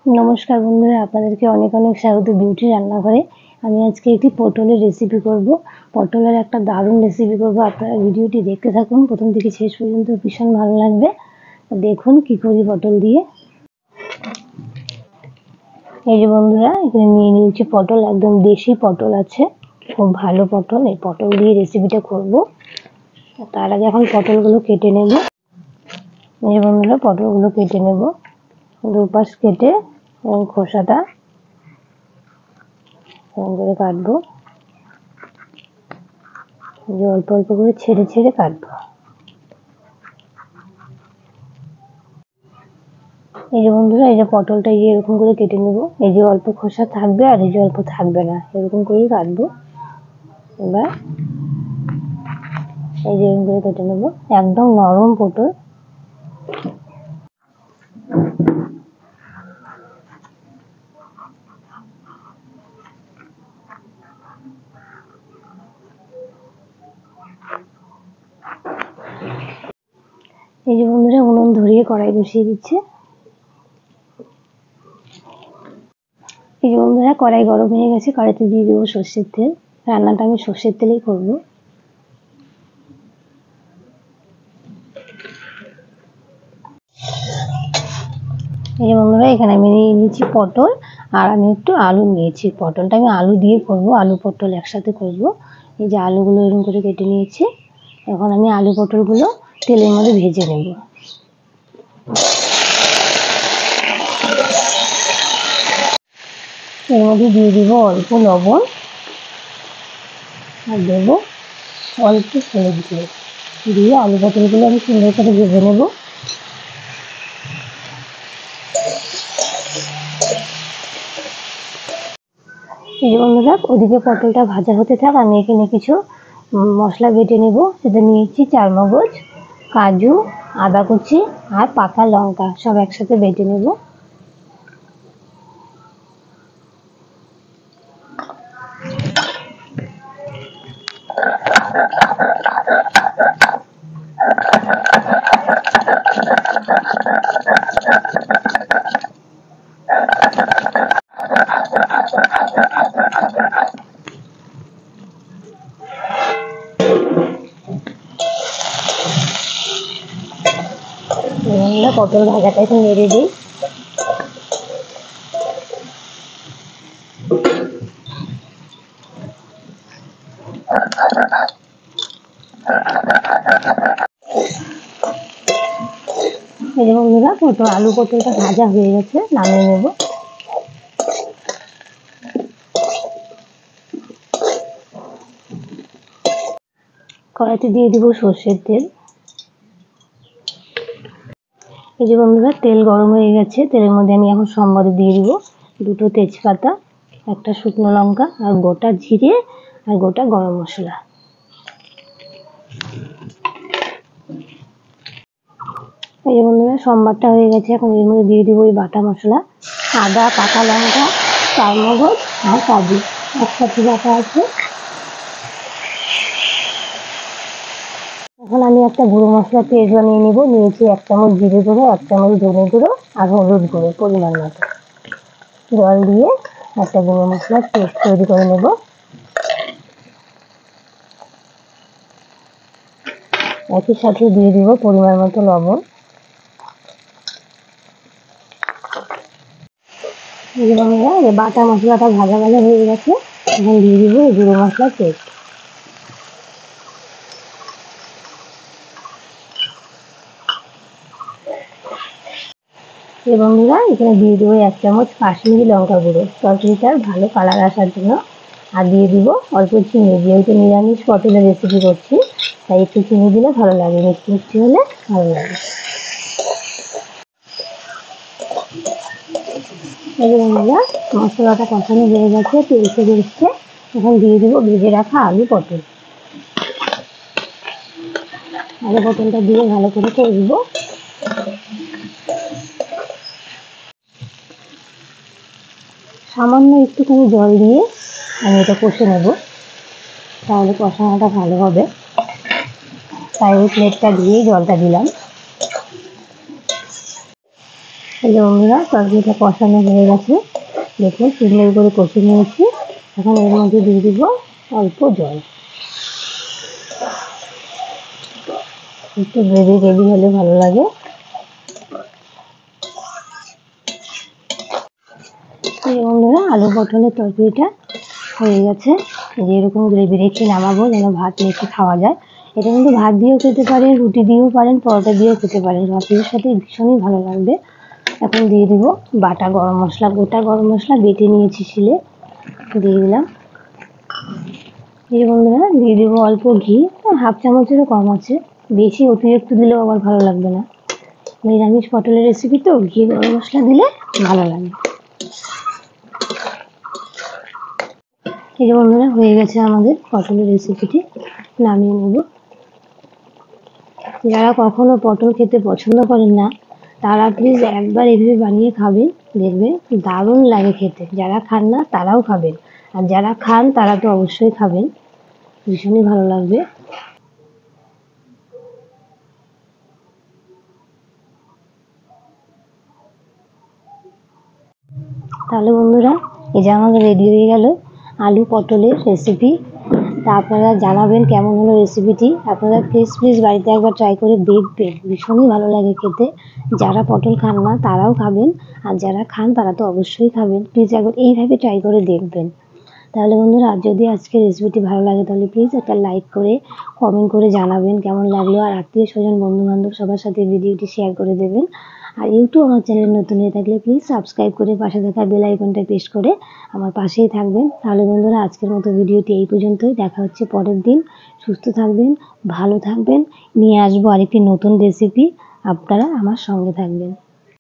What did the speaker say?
নমস্কার বন্ধুরা, আপনাদেরকে অনেক অনেক স্বাগত বিউটি রান্নাঘরে। আমি আজকে একটি পটলের রেসিপি করব। পটলের একটা দারুণ রেসিপি করব। আপনারা ভিডিওটি দেখতে থাকুন প্রথম থেকে শেষ পর্যন্ত, ভীষণ ভালো লাগবে। দেখুন কি করি পটল দিয়ে। এই যে বন্ধুরা, এখানে নিয়ে নিয়েছি পটল, একদম দেশি পটল আছে, খুব ভালো পটল। এই পটল দিয়ে রেসিপিটা করব। তার আগে এখন পটলগুলো কেটে নেব। এই যে বন্ধুরা, পটলগুলো কেটে নেব, দুপাশ কেটে এবং খোসাটা এরকম করে কাটবো। যে অল্প অল্প করে ছেড়ে ছেড়ে কাটবো। এই যে বন্ধুরা, এই যে পটলটা এরকম করে কেটে নেব। এই যে অল্প খোসা থাকবে আর এই যে অল্প থাকবে না, এরকম করেই কাটবো। এবার এই যে এরকম করে কেটে নেব, একদম নরম পটল। এই যে বন্ধুরা, উনুন ধরিয়ে কড়াই বসিয়ে দিচ্ছে। এই যে বন্ধুরা, কড়াই গরম হয়ে গেছে, কড়াইতে দিয়ে দেবো সর্ষের তেল। রান্নাটা আমি সর্ষের তেলেই করব। এই যে বন্ধুরা, এখানে আমি নিয়ে নিয়েছি পটল আর আমি একটু আলু নিয়েছি। পটলটা আমি আলু দিয়ে করব, আলু পটল একসাথে করব। এই যে আলুগুলো এরকম করে কেটে নিয়েছি। এখন আমি আলু পটলগুলো তেলের মধ্যে ভেজে নেব। এর মধ্যে দিয়ে দিব অল্প লবণ আর দেব অল্প হলুদ গুঁড়ো, দিয়ে আলু পটলগুলো আমি সুন্দর করে ভেজে নেব। এই যে বন্ধুরা, ওদিকে পটলটা ভাজা হতে থাক, আমি এখানে কিছু মশলা বেটে নেব। সেটা নিয়েছি চারমগজ, কাজু, আদা কুচি আর পাকা লঙ্কা, সব একসাথে বেটে নেব। পটল ভাজাটা একটু নেড়ে দিই। এই যে বন্ধুরা, আলু পটলটা ভাজা হয়ে গেছে, নামিয়ে নেব। কড়াইতে দিয়ে দিব সর্ষের তেল। এই যে বন্ধুরা, তেল গরম হয়ে গেছে, তেলের মধ্যে আমি এখন সম্বারে দিয়ে দিব দুটো তেজপাতা, একটা শুকনো লঙ্কা আর গোটা জিরে আর গোটা গরম মশলা। এই যে বন্ধুরা, সম্বারটা হয়ে গেছে, এখন এর মধ্যে দিয়ে দিব ওই বাটা মশলা, আদা, পাকা লঙ্কা, চারমগজ আর কাজু একসাথে বাটা আছে। এখন আমি একটা গুঁড়ো মশলা পেস্ট বানিয়ে নেব। নিয়েছি 1 চামচ জিরে গুঁড়ো, 1 চামচ ধনে গুঁড়ো আর হলুদ গুঁড়ো পরিমাণ মতো। জল দিয়ে একটা গুঁড়ো মশলার পেস্ট তৈরি করে নেব। একই সাথে দিয়ে দিব পরিমাণ মতো লবণ। বাটা মশলাটা ভাজা ভাজা হয়ে গেছে, এখন দিয়ে দিব এই গুঁড়ো মশলার পেস্ট। এই বন্ধুরা, এখানে দিয়ে দেবো 1 চামচ কাশ্মীরি লঙ্কা গুঁড়ো, তরকারিটার ভালো কালার আসার জন্য। আর দিয়ে দিব অল্প চিনি, যেহেতু নিরামিষ পটলের রেসিপি করছি তাই একটু চিনি দিলে ভালো লাগে, মিষ্টি মিষ্টি হলে ভালো লাগে। এই যে বন্ধুরা, মশলাটা কষানো হয়ে গেছে, তেল ছেড়ে এসছে। এখন দিয়ে দিব ভেজে রাখা আলু পটল। আলু পটলটা দিয়ে ভালো করে কষবো। সামান্য একটুখানি জল দিয়ে আমি এটা কষে নেব, তাহলে কষানোটা ভালো হবে। তাই ওই প্লেটটা দিয়ে জলটা দিলাম। এই যে বন্ধুরা তরকারিটা কষানো হয়ে গেছে, দেখুন সুন্দর করে কষে নিয়েছি। এখন এর মধ্যে দিয়ে দিব অল্প জল, একটু গ্রেভি গ্রেভি হলে ভালো লাগে। এই বন্ধুরা আলু পটলের তরকারিটা হয়ে গেছে। যে এরকম গ্রেভি রেখে নামাবো যেন ভাত মেখে খাওয়া যায়। এটা কিন্তু ভাত দিয়েও খেতে পারেন, রুটি দিয়েও পারেন, পরোটা দিয়েও খেতে পারেন, সবকিছুর সাথে ভীষণই ভালো লাগবে। এখন দিয়ে দিব বাটা গরম মশলা, গোটা গরম মশলা বেটে নিয়েছি শিলে, দিয়ে দিলাম। এই বন্ধুরা দিয়ে দিব অল্প ঘি, হাফ চামচেরও কম আছে, বেশি অতিরিক্ত দিলেও আবার ভালো লাগবে না। নিরামিষ পটলের রেসিপি তো ঘি গরম মশলা দিলে ভালো লাগে। এই যে বন্ধুরা হয়ে গেছে আমাদের পটলের রেসিপিটি, নামিয়ে নেব। যারা কখনো পটল খেতে পছন্দ করেন না তারা প্লিজ একবার এভাবে বানিয়ে খাবেন, দেখবেন দারুণ লাগে খেতে। যারা খান না তারাও খাবেন, আর যারা খান তারা তো অবশ্যই খাবেন, ভীষণই ভালো লাগবে। তাহলে বন্ধুরা এই যে আমাদের রেডি হয়ে গেল আলু পটলের রেসিপি। তা আপনারা জানাবেন কেমন হলো রেসিপিটি। আপনারা প্লিজ বাড়িতে একবার ট্রাই করে দেখবেন, ভীষণই ভালো লাগে খেতে। যারা পটল খান না তারাও খাবেন, আর যারা খান তারা তো অবশ্যই খাবেন। প্লিজ একবার এইভাবে ট্রাই করে দেখবেন। তাহলে বন্ধুরা যদি আজকের রেসিপিটি ভালো লাগে তাহলে প্লিজ একটা লাইক করে কমেন্ট করে জানাবেন কেমন লাগলো, আর আত্মীয় স্বজন বন্ধু বান্ধব সবার সাথে ভিডিওটি শেয়ার করে দেবেন। আর ইউটিউব আমার চ্যানেল নতুন হয়ে থাকলে প্লিজ সাবস্ক্রাইব করে পাশে থাকা বেল আইকনটা প্রেস করে আমার পাশেই থাকবেন। তাহলে বন্ধুরা আজকের মতো ভিডিওটি এই পর্যন্তই, দেখা হচ্ছে পরের দিন। সুস্থ থাকবেন, ভালো থাকবেন, নিয়ে আসবো আরেকটি নতুন রেসিপি, আপনারা আমার সঙ্গে থাকবেন।